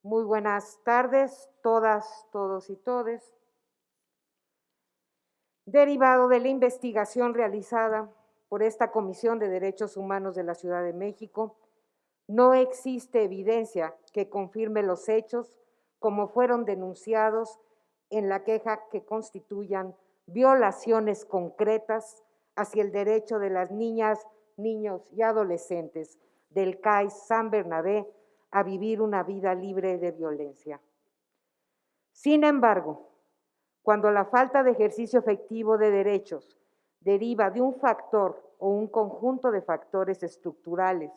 Muy buenas tardes, todas, todos y todes. Derivado de la investigación realizada por esta Comisión de Derechos Humanos de la Ciudad de México, no existe evidencia que confirme los hechos como fueron denunciados en la queja que constituyan violaciones concretas hacia el derecho de las niñas, niños y adolescentes del CAIS San Bernabé a vivir una vida libre de violencia. Sin embargo, cuando la falta de ejercicio efectivo de derechos deriva de un factor o un conjunto de factores estructurales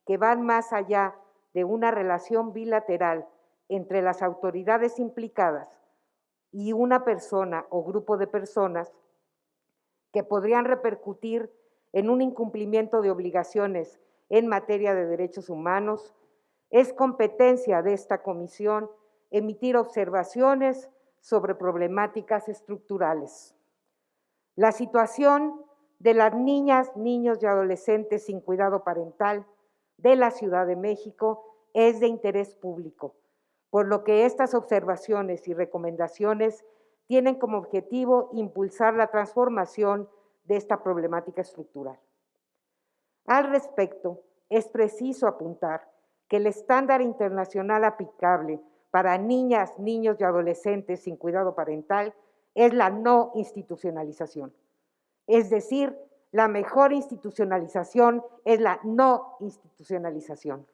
que van más allá de una relación bilateral entre las autoridades implicadas y una persona o grupo de personas que podrían repercutir en un incumplimiento de obligaciones en materia de derechos humanos, es competencia de esta comisión emitir observaciones sobre problemáticas estructurales. La situación de las niñas, niños y adolescentes sin cuidado parental de la Ciudad de México es de interés público, por lo que estas observaciones y recomendaciones tienen como objetivo impulsar la transformación de esta problemática estructural. Al respecto, es preciso apuntar que el estándar internacional aplicable para niñas, niños y adolescentes sin cuidado parental es la no institucionalización. Es decir, la mejor institucionalización es la no institucionalización.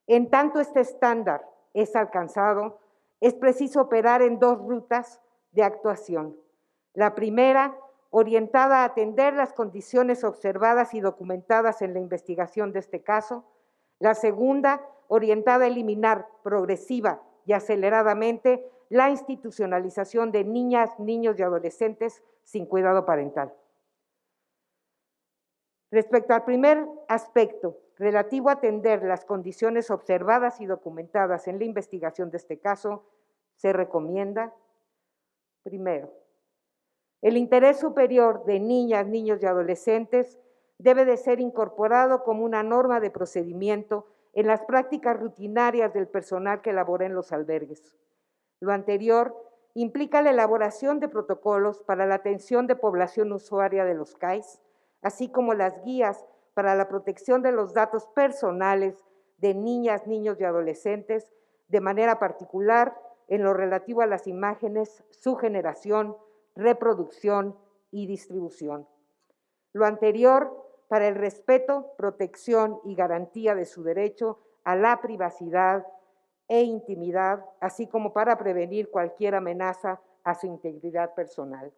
En tanto este estándar es alcanzado, es preciso operar en dos rutas de actuación. La primera, orientada a atender las condiciones observadas y documentadas en la investigación de este caso. La segunda, orientada a eliminar progresiva y aceleradamente la institucionalización de niñas, niños y adolescentes sin cuidado parental. Respecto al primer aspecto, relativo a atender las condiciones observadas y documentadas en la investigación de este caso, se recomienda, primero, el interés superior de niñas, niños y adolescentes debe de ser incorporado como una norma de procedimiento en las prácticas rutinarias del personal que labora en los albergues. Lo anterior implica la elaboración de protocolos para la atención de población usuaria de los CAIS, así como las guías para la protección de los datos personales de niñas, niños y adolescentes, de manera particular en lo relativo a las imágenes, su generación, reproducción y distribución. Lo anterior para el respeto, protección y garantía de su derecho a la privacidad e intimidad, así como para prevenir cualquier amenaza a su integridad personal.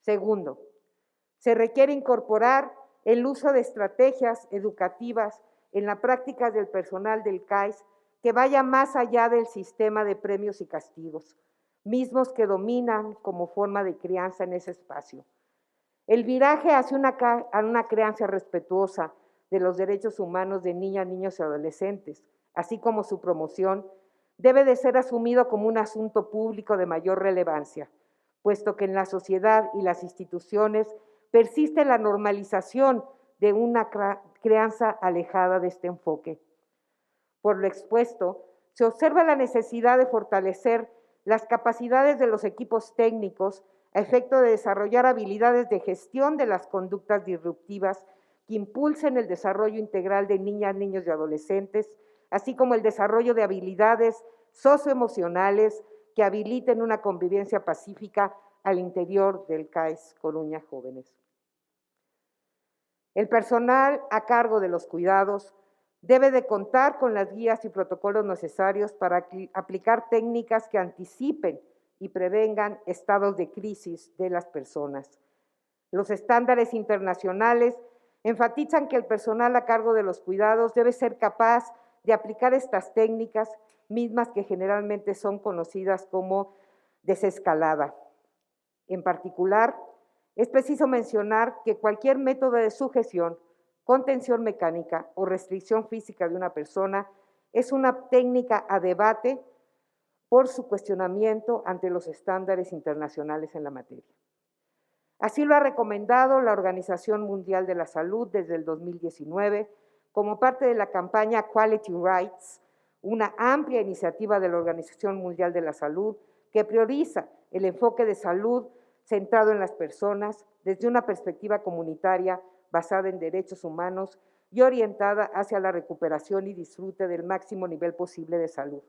Segundo, se requiere incorporar el uso de estrategias educativas en la práctica del personal del CAIS que vaya más allá del sistema de premios y castigos, mismos que dominan como forma de crianza en ese espacio. El viraje hacia una crianza respetuosa de los derechos humanos de niñas, niños y adolescentes, así como su promoción, debe de ser asumido como un asunto público de mayor relevancia, puesto que en la sociedad y las instituciones persiste la normalización de una crianza alejada de este enfoque. Por lo expuesto, se observa la necesidad de fortalecer las capacidades de los equipos técnicos a efecto de desarrollar habilidades de gestión de las conductas disruptivas que impulsen el desarrollo integral de niñas, niños y adolescentes, así como el desarrollo de habilidades socioemocionales que habiliten una convivencia pacífica al interior del CAIS Coruña Jóvenes. El personal a cargo de los cuidados debe de contar con las guías y protocolos necesarios para aplicar técnicas que anticipen y prevengan estados de crisis de las personas. Los estándares internacionales enfatizan que el personal a cargo de los cuidados debe ser capaz de aplicar estas técnicas, mismas que generalmente son conocidas como desescalada. En particular, es preciso mencionar que cualquier método de sujeción, contención mecánica o restricción física de una persona es una técnica a debate por su cuestionamiento ante los estándares internacionales en la materia. Así lo ha recomendado la Organización Mundial de la Salud desde el 2019 como parte de la campaña Quality Rights, una amplia iniciativa de la Organización Mundial de la Salud que prioriza el enfoque de salud centrado en las personas desde una perspectiva comunitaria basada en derechos humanos y orientada hacia la recuperación y disfrute del máximo nivel posible de salud.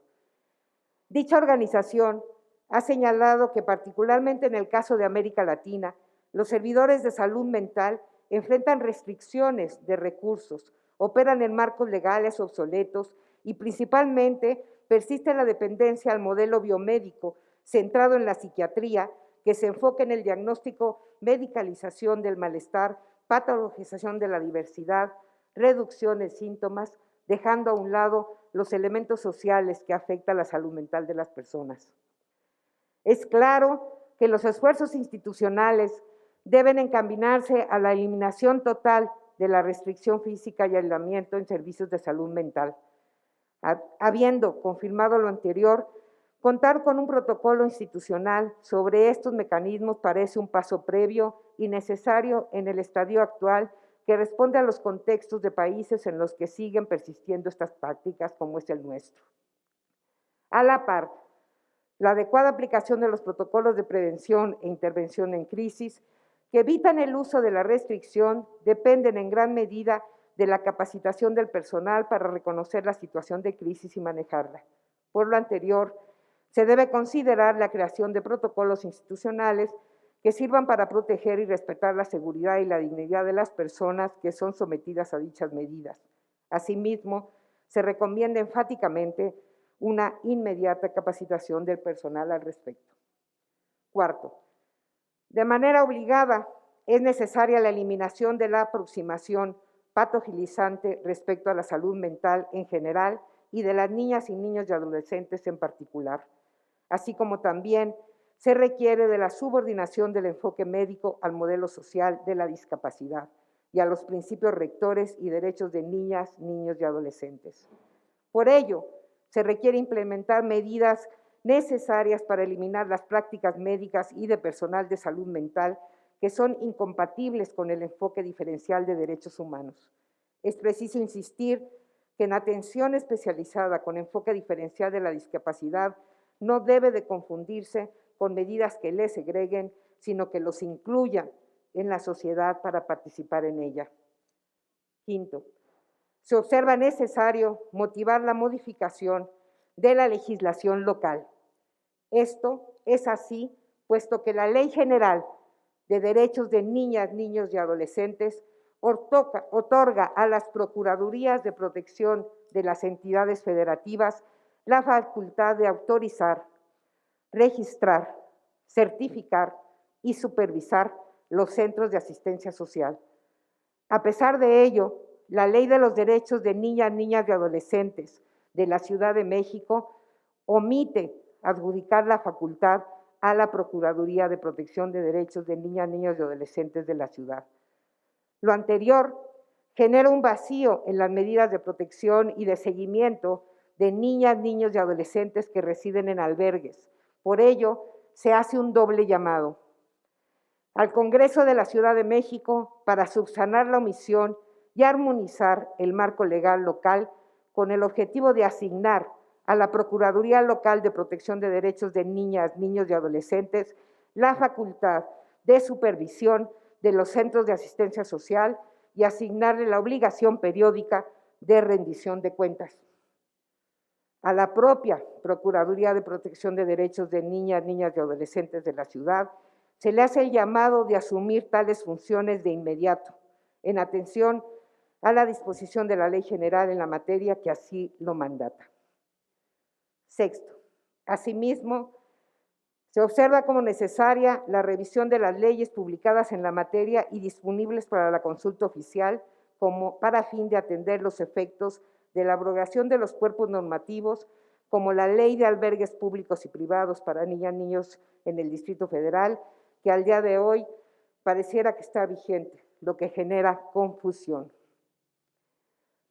Dicha organización ha señalado que particularmente en el caso de América Latina, los servidores de salud mental enfrentan restricciones de recursos, operan en marcos legales obsoletos y principalmente persiste la dependencia al modelo biomédico centrado en la psiquiatría que se enfoca en el diagnóstico, medicalización del malestar, patologización de la diversidad, reducción de síntomas, dejando a un lado los elementos sociales que afectan la salud mental de las personas. Es claro que los esfuerzos institucionales deben encaminarse a la eliminación total de la restricción física y aislamiento en servicios de salud mental. Habiendo confirmado lo anterior, contar con un protocolo institucional sobre estos mecanismos parece un paso previo y necesario en el estadio actual que responde a los contextos de países en los que siguen persistiendo estas prácticas, como es el nuestro. A la par, la adecuada aplicación de los protocolos de prevención e intervención en crisis que evitan el uso de la restricción dependen en gran medida de la capacitación del personal para reconocer la situación de crisis y manejarla. Por lo anterior, se debe considerar la creación de protocolos institucionales que sirvan para proteger y respetar la seguridad y la dignidad de las personas que son sometidas a dichas medidas. Asimismo, se recomienda enfáticamente una inmediata capacitación del personal al respecto. Cuarto, de manera obligada es necesaria la eliminación de la aproximación patologizante respecto a la salud mental en general y de las niñas y niños y adolescentes en particular, así como también se requiere de la subordinación del enfoque médico al modelo social de la discapacidad y a los principios rectores y derechos de niñas, niños y adolescentes. Por ello, se requiere implementar medidas necesarias para eliminar las prácticas médicas y de personal de salud mental que son incompatibles con el enfoque diferencial de derechos humanos. Es preciso insistir que en atención especializada con enfoque diferencial de la discapacidad no debe de confundirse con medidas que les segreguen, sino que los incluyan en la sociedad para participar en ella. Quinto, se observa necesario motivar la modificación de la legislación local. Esto es así, puesto que la Ley General de Derechos de Niñas, Niños y Adolescentes otorga a las Procuradurías de Protección de las entidades federativas la facultad de autorizar, registrar, certificar y supervisar los centros de asistencia social. A pesar de ello, la Ley de los Derechos de Niñas, Niñas y Adolescentes de la Ciudad de México omite adjudicar la facultad a la Procuraduría de Protección de Derechos de Niñas, Niños y Adolescentes de la ciudad. Lo anterior genera un vacío en las medidas de protección y de seguimiento de niñas, niños y adolescentes que residen en albergues. Por ello, se hace un doble llamado al Congreso de la Ciudad de México para subsanar la omisión y armonizar el marco legal local con el objetivo de asignar a la Procuraduría Local de Protección de Derechos de Niñas, Niños y Adolescentes la facultad de supervisión de los centros de asistencia social y asignarle la obligación periódica de rendición de cuentas. A la propia Procuraduría de Protección de Derechos de Niñas, Niñas y Adolescentes de la ciudad se le hace el llamado de asumir tales funciones de inmediato, en atención a la disposición de la Ley General en la materia que así lo mandata. Sexto, asimismo, se observa como necesaria la revisión de las leyes publicadas en la materia y disponibles para la consulta oficial como para fin de atender los efectos de la abrogación de los cuerpos normativos como la Ley de Albergues Públicos y Privados para Niñas y Niños en el Distrito Federal, que al día de hoy pareciera que está vigente, lo que genera confusión.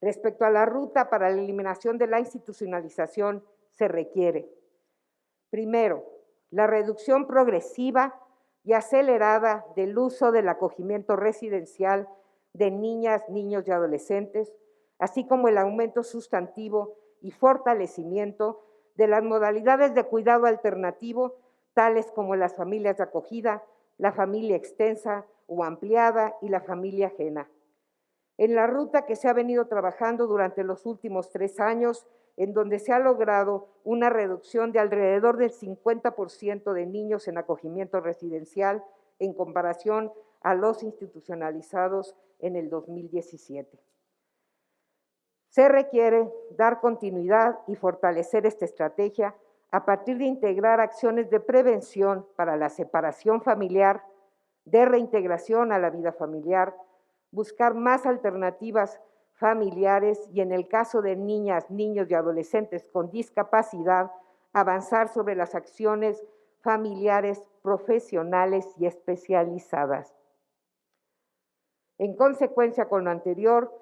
Respecto a la ruta para la eliminación de la institucionalización, se requiere, primero, la reducción progresiva y acelerada del uso del acogimiento residencial de niñas, niños y adolescentes, así como el aumento sustantivo y fortalecimiento de las modalidades de cuidado alternativo, tales como las familias de acogida, la familia extensa o ampliada y la familia ajena. En la ruta que se ha venido trabajando durante los últimos 3 años, en donde se ha logrado una reducción de alrededor del 50% de niños en acogimiento residencial en comparación a los institucionalizados en el 2017. Se requiere dar continuidad y fortalecer esta estrategia a partir de integrar acciones de prevención para la separación familiar, de reintegración a la vida familiar, buscar más alternativas familiares y, en el caso de niñas, niños y adolescentes con discapacidad, avanzar sobre las acciones familiares, profesionales y especializadas. En consecuencia con lo anterior,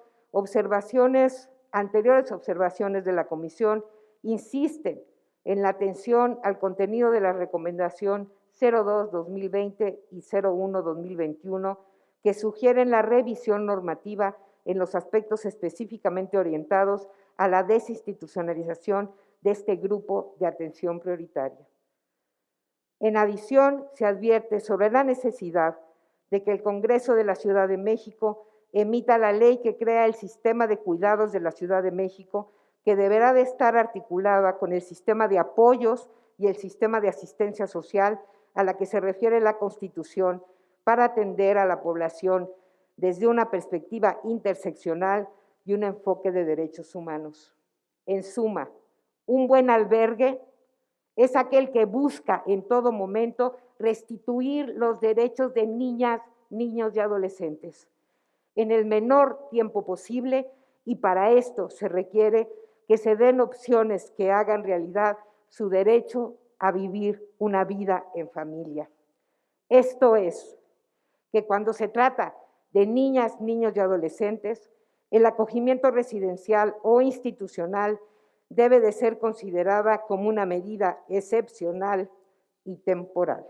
anteriores observaciones de la Comisión insisten en la atención al contenido de la recomendación 02-2020 y 01-2021, que sugieren la revisión normativa en los aspectos específicamente orientados a la desinstitucionalización de este grupo de atención prioritaria. En adición, se advierte sobre la necesidad de que el Congreso de la Ciudad de México emita la ley que crea el sistema de cuidados de la Ciudad de México, que deberá de estar articulada con el sistema de apoyos y el sistema de asistencia social a la que se refiere la Constitución, para atender a la población desde una perspectiva interseccional y un enfoque de derechos humanos. En suma, un buen albergue es aquel que busca en todo momento restituir los derechos de niñas, niños y adolescentes en el menor tiempo posible, y para esto se requiere que se den opciones que hagan realidad su derecho a vivir una vida en familia. Esto es, que cuando se trata de niñas, niños y adolescentes, el acogimiento residencial o institucional debe de ser considerada como una medida excepcional y temporal.